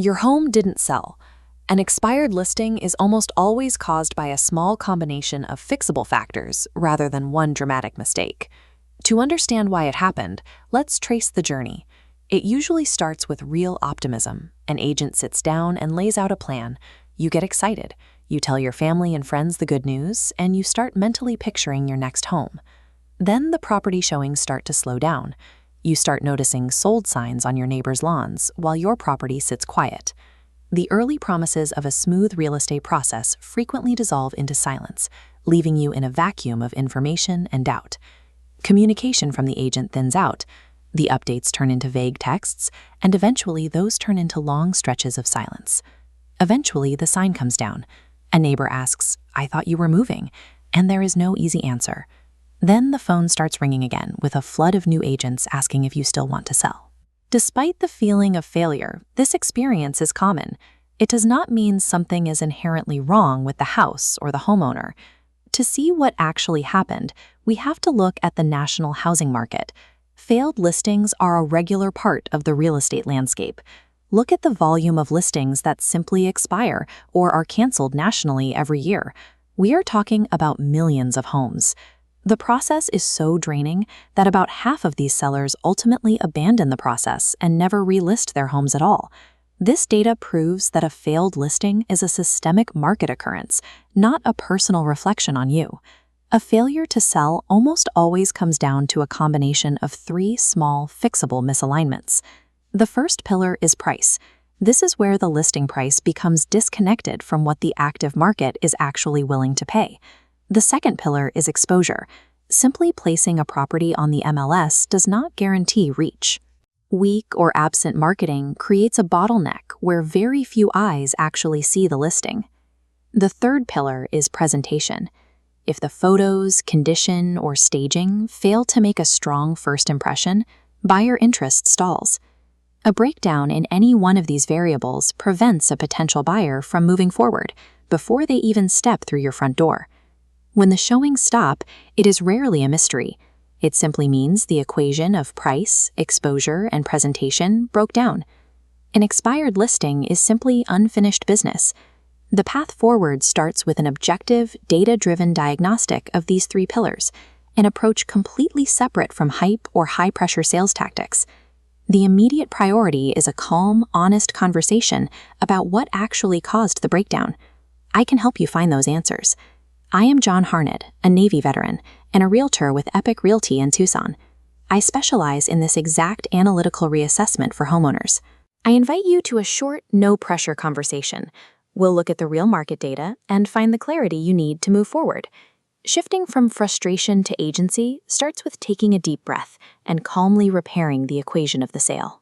Your home didn't sell. An expired listing is almost always caused by a small combination of fixable factors rather than one dramatic mistake. To understand why it happened, let's trace the journey. It usually starts with real optimism. An agent sits down and lays out a plan. You get excited. You tell your family and friends the good news, and you start mentally picturing your next home. Then the property showings start to slow down. You start noticing sold signs on your neighbors' lawns while your property sits quiet. The early promises of a smooth real estate process frequently dissolve into silence, leaving you in a vacuum of information and doubt. Communication from the agent thins out. The updates turn into vague texts, and eventually those turn into long stretches of silence. Eventually, the sign comes down. A neighbor asks, "I thought you were moving," and there is no easy answer. Then the phone starts ringing again with a flood of new agents asking if you still want to sell. Despite the feeling of failure, this experience is common. It does not mean something is inherently wrong with the house or the homeowner. To see what actually happened, we have to look at the national housing market. Failed listings are a regular part of the real estate landscape. Look at the volume of listings that simply expire or are canceled nationally every year. We are talking about millions of homes. The process is so draining that about half of these sellers ultimately abandon the process and never relist their homes at all. This data proves that a failed listing is a systemic market occurrence, not a personal reflection on you. A failure to sell almost always comes down to a combination of three small, fixable misalignments. The first pillar is price. This is where the listing price becomes disconnected from what the active market is actually willing to pay. The second pillar is exposure. Simply placing a property on the MLS does not guarantee reach. Weak or absent marketing creates a bottleneck where very few eyes actually see the listing. The third pillar is presentation. If the photos, condition, or staging fail to make a strong first impression, buyer interest stalls. A breakdown in any one of these variables prevents a potential buyer from moving forward before they even step through your front door. When the showings stop, it is rarely a mystery. It simply means the equation of price, exposure, and presentation broke down. An expired listing is simply unfinished business. The path forward starts with an objective, data-driven diagnostic of these three pillars, an approach completely separate from hype or high-pressure sales tactics. The immediate priority is a calm, honest conversation about what actually caused the breakdown. I can help you find those answers. I am John Harned, a Navy veteran, and a realtor with Epic Realty in Tucson. I specialize in this exact analytical reassessment for homeowners. I invite you to a short, no-pressure conversation. We'll look at the real market data and find the clarity you need to move forward. Shifting from frustration to agency starts with taking a deep breath and calmly repairing the equation of the sale.